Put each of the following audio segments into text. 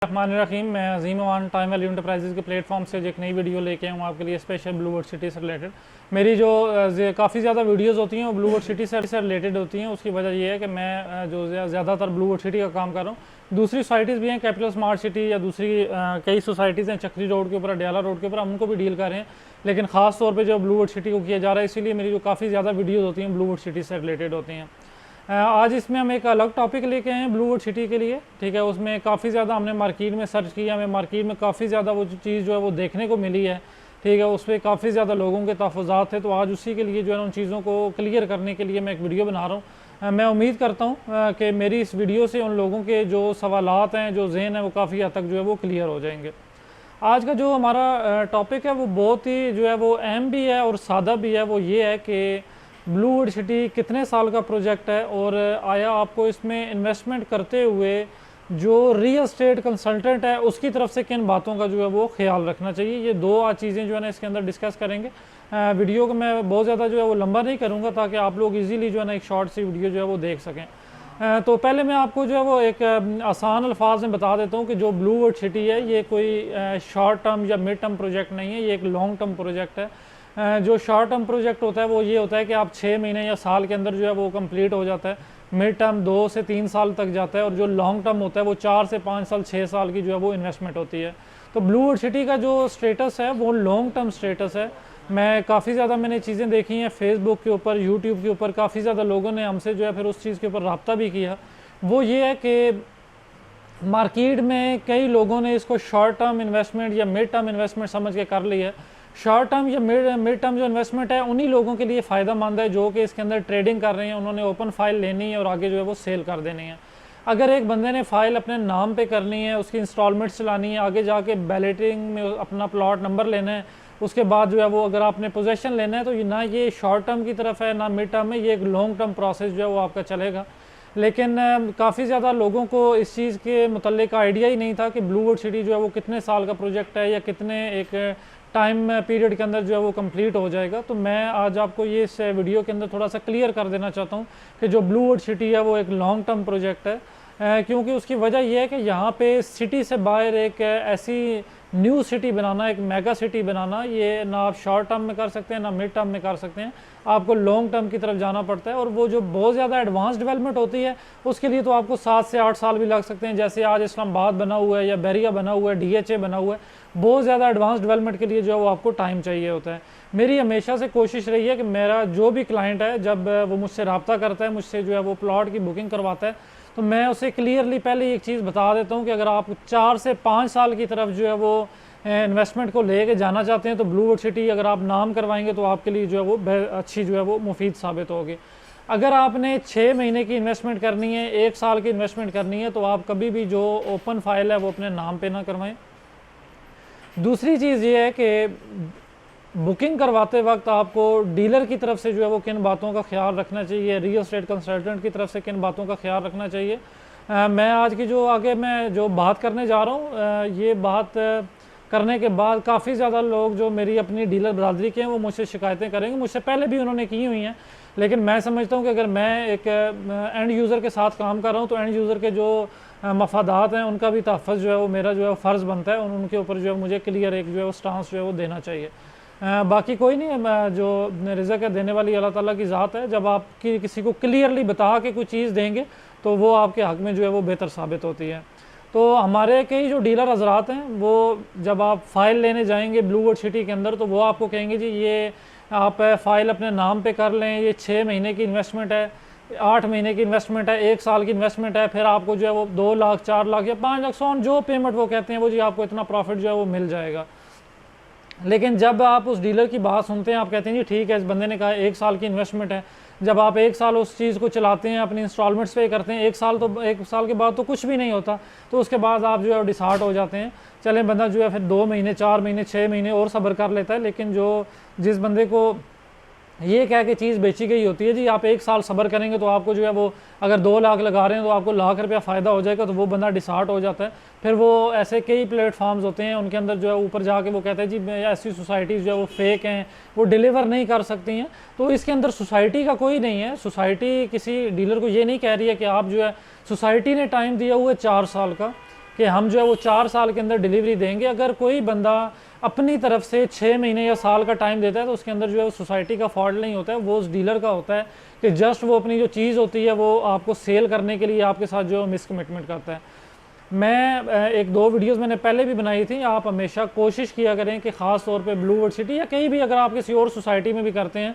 रहीम। मैं अजीम one time value enterprises के platform से एक नई वीडियो लेके आऊँ आपके लिए स्पेशल ब्लूवर्ड सिटी से रिलेटेड। मेरी जो काफ़ी ज़्यादा वीडियोस होती हैं वो ब्लूवर्ड सिटी से रिलेटेड होती हैं। उसकी वजह ये है कि मैं जो ज़्यादातर ब्लूवर्ड सिटी का काम कर रहा हूँ। दूसरी सोसाइटीज़ भी हैं, कैपिटल स्मार्ट सिटी या दूसरी कई सोसाइटीज़ हैं चक्री रोड के ऊपर, अडयाला रोड के ऊपर, हम उनको भी डील कर रहे हैं। लेकिन ख़ास तौर पर जो ब्लूवर्ड सिटी को किया जा रहा है, इसीलिए मेरी जो काफ़ी ज़्यादा वीडियोज़ होती हैं ब्लूवर्ड सिटी से रिलेटेड होती हैं। आज इसमें हम एक अलग टॉपिक लेके आए हैं ब्लूवर्ड सिटी के लिए, ठीक है। उसमें काफ़ी ज़्यादा हमने मार्केट में सर्च किया, हमें मार्केट में काफ़ी ज़्यादा वो चीज़ जो है वो देखने को मिली है, ठीक है। उस पर काफ़ी ज़्यादा लोगों के तहफ़्फ़ुज़ात थे, तो आज उसी के लिए जो है उन चीज़ों को क्लियर करने के लिए मैं एक वीडियो बना रहा हूँ। मैं उम्मीद करता हूँ कि मेरी इस वीडियो से उन लोगों के जो सवालात हैं, जो ज़हन है, वो काफ़ी हद तक जो है वो क्लियर हो जाएंगे। आज का जो हमारा टॉपिक है वो बहुत ही जो है वो अहम भी है और सादा भी है। वो ये है कि ब्लूवर्ड सिटी कितने साल का प्रोजेक्ट है और आया आपको इसमें इन्वेस्टमेंट करते हुए जो रियल एस्टेट कंसल्टेंट है उसकी तरफ से किन बातों का जो है वो ख्याल रखना चाहिए। ये दो चीज़ें जो है ना इसके अंदर डिस्कस करेंगे। वीडियो को मैं बहुत ज़्यादा जो है वो लंबा नहीं करूँगा ताकि आप लोग इजीली जो है ना एक शॉर्ट सी वीडियो जो है वो देख सकें। तो पहले मैं आपको जो है वो एक आसान अल्फाज में बता देता हूँ कि जो ब्लूवर्ड सिटी है ये कोई शॉर्ट टर्म या मिड टर्म प्रोजेक्ट नहीं है, ये एक लॉन्ग टर्म प्रोजेक्ट है। जो शॉर्ट टर्म प्रोजेक्ट होता है वो ये होता है कि आप 6 महीने या साल के अंदर जो है वो कंप्लीट हो जाता है। मिड टर्म 2 से 3 साल तक जाता है और जो लॉन्ग टर्म होता है वो 4 से 5 साल 6 साल की जो है वो इन्वेस्टमेंट होती है। तो ब्लूवर्ड सिटी का जो स्टेटस है वो लॉन्ग टर्म स्टेटस है। मैं काफ़ी ज़्यादा मैंने चीज़ें देखी हैं फेसबुक के ऊपर, यूट्यूब के ऊपर, काफ़ी ज़्यादा लोगों ने हमसे जो है फिर उस चीज़ के ऊपर रब्ता भी किया। वो ये है कि मार्केट में कई लोगों ने इसको शॉर्ट टर्म इन्वेस्टमेंट या मिड टर्म इन्वेस्टमेंट समझ के कर लिया है। शॉर्ट टर्म या मिड टर्म जो इन्वेस्टमेंट है उन्हीं लोगों के लिए फ़ायदा मंद है जो कि इसके अंदर ट्रेडिंग कर रहे हैं। उन्होंने ओपन फाइल लेनी है और आगे जो है वो सेल कर देनी है। अगर एक बंदे ने फ़ाइल अपने नाम पे करनी है, उसकी इंस्टॉलमेंट्स चलानी है, आगे जाके बैलेटिंग में अपना प्लॉट नंबर लेना है, उसके बाद जो है वो अगर आपने पोजेसन लेना है, तो ना ये शॉर्ट टर्म की तरफ है ना मिड टर्म में, ये एक लॉन्ग टर्म प्रोसेस जो है वो आपका चलेगा। लेकिन काफ़ी ज़्यादा लोगों को इस चीज़ के मुतल्लिक आइडिया ही नहीं था कि ब्लूवर्ड सिटी जो है वो कितने साल का प्रोजेक्ट है या कितने एक टाइम पीरियड के अंदर जो है वो कंप्लीट हो जाएगा। तो मैं आज आपको ये इस वीडियो के अंदर थोड़ा सा क्लियर कर देना चाहता हूँ कि जो ब्लूवर्ड सिटी है वो एक लॉन्ग टर्म प्रोजेक्ट है। क्योंकि उसकी वजह यह है कि यहाँ पे सिटी से बाहर एक ऐसी न्यू सिटी बनाना, एक मेगा सिटी बनाना, ये ना आप शॉर्ट टर्म में कर सकते हैं ना मिड टर्म में कर सकते हैं, आपको लॉन्ग टर्म की तरफ जाना पड़ता है। और वो जो बहुत ज़्यादा एडवांस डेवलपमेंट होती है उसके लिए तो आपको 7 से 8 साल भी लग सकते हैं। जैसे आज इस्लामाबाद बना हुआ है या बैरिया बना हुआ है, DHA बना हुआ है, बहुत ज़्यादा एडवांस डेवलपमेंट के लिए जो है वो आपको टाइम चाहिए होता है। मेरी हमेशा से कोशिश रही है कि मेरा जो भी क्लाइंट है जब वो मुझसे रब्ता करता है, मुझसे जो है वो प्लॉट की बुकिंग करवाता है, तो मैं उसे क्लियरली पहले एक चीज़ बता देता हूँ कि अगर आप 4 से 5 साल की तरफ जो है वो इन्वेस्टमेंट को लेके जाना चाहते हैं तो ब्लूवर्ड सिटी अगर आप नाम करवाएंगे तो आपके लिए जो है वो अच्छी जो है वो मुफीद साबित होगी। अगर आपने 6 महीने की इन्वेस्टमेंट करनी है, 1 साल की इन्वेस्टमेंट करनी है, तो आप कभी भी जो ओपन फाइल है वो अपने नाम पे ना करवाएं। दूसरी चीज़ ये है कि बुकिंग करवाते वक्त आपको डीलर की तरफ से जो है वो किन बातों का ख्याल रखना चाहिए, रियल एस्टेट कंसल्टेंट की तरफ से किन बातों का ख्याल रखना चाहिए। मैं आज की जो आगे मैं जो बात करने जा रहा हूँ, ये बात करने के बाद काफ़ी ज़्यादा लोग जो मेरी अपनी डीलर बरादरी के हैं वो मुझसे शिकायतें करेंगे, मुझसे पहले भी उन्होंने की हुई हैं। लेकिन मैं समझता हूँ कि अगर मैं एक एंड यूज़र के साथ काम कर रहा हूँ तो एंड यूज़र के जो मफादात हैं उनका भी तहफ़्फ़ुज़ जो है वो मेरा जो है फ़र्ज़ बनता है, उनके ऊपर जो है मुझे क्लियर एक जो है वो स्टांस जो है वो देना चाहिए। बाकी कोई नहीं है, जो रिज़्क़ देने वाली अल्लाह ताला की ज़ात है। जब आप किसी को क्लियरली बता के कोई चीज़ देंगे तो वो आपके हक़ में जो है वो बेहतर साबित होती है। तो हमारे कई जो डीलर हजरात हैं वो जब आप फ़ाइल लेने जाएंगे ब्लूवर्ड सिटी के अंदर तो वो आपको कहेंगे जी ये आप फ़ाइल अपने नाम पे कर लें, ये 6 महीने की इन्वेस्टमेंट है, 8 महीने की इन्वेस्टमेंट है, 1 साल की इन्वेस्टमेंट है, फिर आपको जो है वो 2 लाख 4 लाख या 5 लाख सोन जो पेमेंट वो कहते हैं वो जी आपको इतना प्रॉफिट जो है वो मिल जाएगा। लेकिन जब आप उस डीलर की बात सुनते हैं, आप कहते हैं जी ठीक है, इस बंदे ने कहा 1 साल की इन्वेस्टमेंट है। जब आप 1 साल उस चीज़ को चलाते हैं, अपनी इंस्टॉलमेंट्स पे करते हैं, 1 साल के बाद तो कुछ भी नहीं होता, तो उसके बाद आप जो है डिसहार्ट हो जाते हैं। चलें बंदा जो है फिर 2 महीने 4 महीने 6 महीने और सब्र कर लेता है। लेकिन जिस बंदे को ये कह के चीज़ बेची गई होती है जी आप 1 साल सब्र करेंगे तो आपको जो है वो अगर 2 लाख लगा रहे हैं तो आपको लाख रुपया फ़ायदा हो जाएगा, तो वो बंदा डिसहार्ट हो जाता है। फिर वो ऐसे कई प्लेटफॉर्म्स होते हैं उनके अंदर जो है ऊपर जाके वो कहते हैं जी ऐसी सोसाइटीज़ जो है वो फेक हैं, वो डिलीवर नहीं कर सकती हैं। तो इसके अंदर सोसाइटी का कोई नहीं है। सोसाइटी किसी डीलर को ये नहीं कह रही है कि आप जो है, सोसाइटी ने टाइम दिया हुआ है 4 साल का कि हम जो है वो 4 साल के अंदर डिलीवरी देंगे। अगर कोई बंदा अपनी तरफ से 6 महीने या साल का टाइम देता है तो उसके अंदर जो है वो सोसाइटी का फॉल्ट नहीं होता है, वो उस डीलर का होता है कि जस्ट वो अपनी जो चीज़ होती है वो आपको सेल करने के लिए आपके साथ जो है मिसकमिटमेंट करता है। मैं एक 2 वीडियोस मैंने पहले भी बनाई थी। आप हमेशा कोशिश किया करें कि ख़ास तौर पे ब्लू वर्ड सिटी या कहीं भी अगर आप किसी और सोसाइटी में भी करते हैं,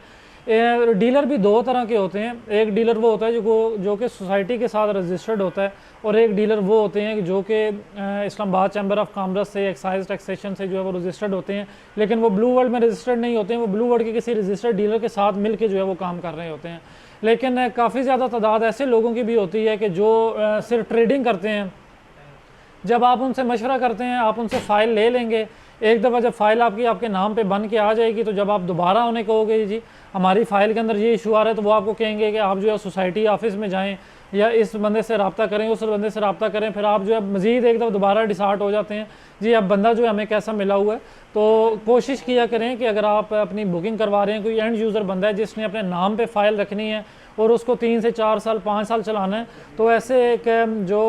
डीलर भी 2 तरह के होते हैं। एक डीलर वो होता है जो कि सोसाइटी के साथ रजिस्टर्ड होता है, और एक डीलर वो होते हैं जो कि इस्लामाबाद चैम्बर ऑफ कॉमर्स से, एक्साइज टैक्सेशन से जो है वो रजिस्टर्ड होते हैं, लेकिन वो ब्लू वर्ल्ड में रजिस्टर्ड नहीं होते हैं। वो ब्लू वर्ल्ड के किसी रजिस्टर्ड डीलर के साथ मिल के जो है वो काम कर रहे होते हैं। लेकिन काफ़ी ज़्यादा तादाद ऐसे लोगों की भी होती है कि जो सिर्फ ट्रेडिंग करते हैं। जब आप उनसे मशवरा करते हैं, आप उनसे फ़ाइल ले लेंगे, एक दफ़ा जब फ़ाइल आपके नाम पे बन के आ जाएगी तो जब आप दोबारा उन्हें कहोगे जी हमारी फ़ाइल के अंदर ये इशू आ रहा है, तो वो आपको कहेंगे कि आप जो है सोसाइटी ऑफिस में जाएं या इस बंदे से रब्ता करें, उस बंदे से रब्ता करें। फिर आप जो है मज़ीद एक दफ़ा दोबारा डिसार्ट हो जाते हैं जी अब बंदा जो है हमें कैसा मिला हुआ है। तो कोशिश किया करें कि अगर आप अपनी बुकिंग करवा रहे हैं, कोई एंड यूज़र बंदा है जिसने अपने नाम पे फ़ाइल रखनी है और उसको 3 से 4 साल 5 साल चलाना है, तो ऐसे एक जो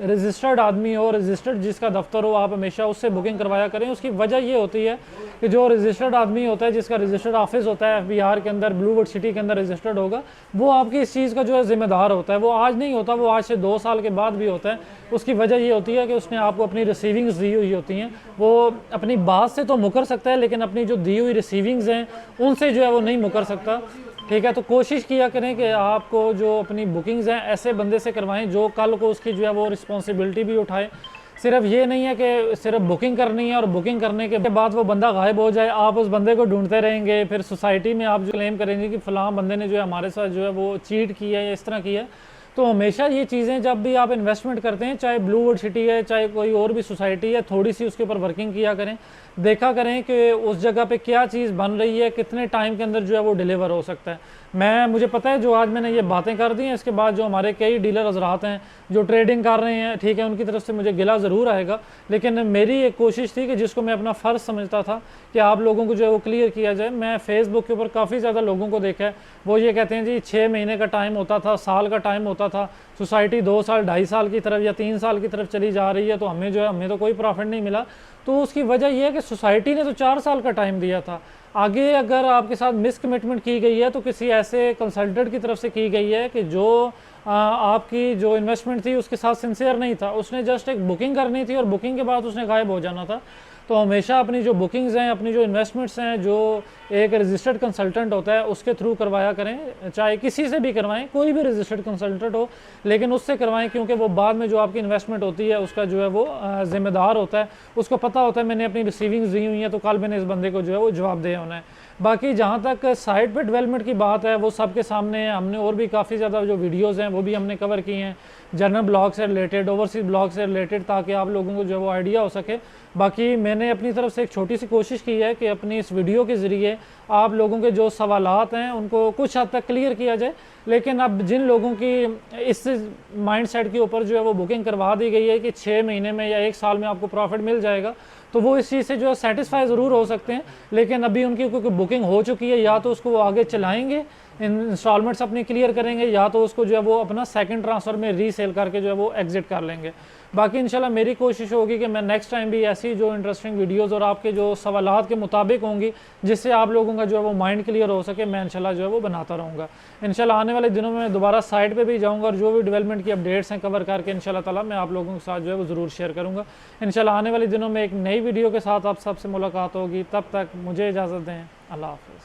रजिस्टर्ड आदमी हो, रजिस्टर्ड जिसका दफ्तर हो, आप हमेशा उससे बुकिंग करवाया करें। उसकी वजह ये होती है कि जो रजिस्टर्ड आदमी होता है, जिसका रजिस्टर्ड ऑफिस होता है FBR के अंदर, ब्लू वर्ड सिटी के अंदर रजिस्टर्ड होगा, वो आपकी इस चीज़ का जो है ज़िम्मेदार होता है। वो आज नहीं होता, वो आज से 2 साल के बाद भी होता है। उसकी वजह ये होती है कि उसने आपको अपनी रिसीविंग्स दी हुई होती हैं। वो अपनी बात से तो मुकर सकता है, लेकिन अपनी जो दी हुई रिसीविंग्स हैं उनसे जो है वो नहीं मुकर सकता। ठीक है, तो कोशिश किया करें कि आपको जो अपनी बुकिंग्स हैं ऐसे बंदे से करवाएं जो कल को उसकी जो है वो रिस्पॉन्सिबिलिटी भी उठाए। सिर्फ ये नहीं है कि सिर्फ बुकिंग करनी है और बुकिंग करने के बाद वो बंदा गायब हो जाए, आप उस बंदे को ढूंढते रहेंगे, फिर सोसाइटी में आप जो क्लेम करेंगे कि फ़लाँ बंदे ने जो है हमारे साथ जो है वो चीट किया है या इस तरह किया है। तो हमेशा ये चीज़ें जब भी आप इन्वेस्टमेंट करते हैं, चाहे ब्लू वर्ड सिटी है चाहे कोई और भी सोसाइटी है, थोड़ी सी उसके ऊपर वर्किंग किया करें, देखा करें कि उस जगह पे क्या चीज़ बन रही है, कितने टाइम के अंदर जो है वो डिलीवर हो सकता है। मुझे पता है जो आज मैंने ये बातें कर दी हैं, इसके बाद जो हमारे कई डीलर हजरात हैं जो ट्रेडिंग कर रहे हैं, ठीक है, उनकी तरफ से मुझे गिला ज़रूर आएगा, लेकिन मेरी एक कोशिश थी कि जिसको मैं अपना फ़र्ज़ समझता था कि आप लोगों को जो है वो क्लियर किया जाए। मैं फेसबुक के ऊपर काफ़ी ज़्यादा लोगों को देखा है, वो ये कहते हैं जी 6 महीने का टाइम होता था, साल का टाइम होता था, सोसाइटी 2 साल 2.5 साल की तरफ या 3 साल की तरफ चली जा रही है, तो हमें जो है हमें तो कोई प्रॉफिट नहीं मिला। तो उसकी वजह यह है कि सोसाइटी ने तो 4 साल का टाइम दिया था। आगे अगर आपके साथ मिसकमिटमेंट की गई है तो किसी ऐसे कंसल्टेंट की तरफ से की गई है कि जो आपकी जो इन्वेस्टमेंट थी उसके साथ सिंसियर नहीं था, उसने जस्ट एक बुकिंग करनी थी और बुकिंग के बाद उसने गायब हो जाना था। तो हमेशा अपनी जो बुकिंग्स हैं, अपनी जो इन्वेस्टमेंट्स हैं, जो एक रजिस्टर्ड कंसल्टेंट होता है उसके थ्रू करवाया करें, चाहे किसी से भी करवाएं, कोई भी रजिस्टर्ड कंसल्टेंट हो, लेकिन उससे करवाएं, क्योंकि वो बाद में जो आपकी इन्वेस्टमेंट होती है उसका जो है वो ज़िम्मेदार होता है। उसको पता होता है मैंने अपनी रिसीविंग्स दी हुई हैं तो कल मैंने इस बंदे को जो है वो जवाबदेह होना है। बाकी जहाँ तक साइट पे डेवलपमेंट की बात है वो सबके सामने है। हमने और भी काफ़ी ज़्यादा जो वीडियोस हैं वो भी हमने कवर किए हैं, जनरल ब्लॉग से रिलेटेड, ओवरसीज ब्लॉग से रिलेटेड, ताकि आप लोगों को जो है वो आइडिया हो सके। बाकी मैंने अपनी तरफ से एक छोटी सी कोशिश की है कि अपनी इस वीडियो के ज़रिए आप लोगों के जो सवालात हैं उनको कुछ हद तक क्लियर किया जाए। लेकिन अब जिन लोगों की इस माइंडसेट के ऊपर जो है वो बुकिंग करवा दी गई है कि 6 महीने में या 1 साल में आपको प्रॉफिट मिल जाएगा, तो वो इस चीज़ से जो है सेटिस्फाई ज़रूर हो सकते हैं, लेकिन अभी उनकी क्योंकि बुकिंग हो चुकी है, या तो उसको वो आगे चलाएंगे, इंस्टॉलमेंट्स अपनी क्लियर करेंगे, या तो उसको जो है वो अपना सेकंड ट्रांसफ़र में रीसेल करके जो है वो एग्जिट कर लेंगे। बाकी इंशाल्लाह मेरी कोशिश होगी कि मैं नेक्स्ट टाइम भी ऐसी जो इंटरेस्टिंग वीडियोज़ और आपके जो सवालात के मुताबिक होंगी, जिससे आप लोगों का जो है वो माइंड क्लियर हो सके, मैं इंशाल्लाह जो है वो बनाता रहूँगा। इंशाल्लाह आने वाले दिनों में दोबारा साइट पे भी जाऊँगा और जो भी डेवलपमेंट की अपडेट्स हैं कवर करके इंशाल्लाह ताला मैं आप लोगों के साथ जो है वो ज़रूर शेयर करूँगा। इंशाल्लाह आने वाले दिनों में एक नई वीडियो के साथ आप सबसे मुलाकात होगी। तब तक मुझे इजाज़त दें। अल्लाह हाफ़िज़।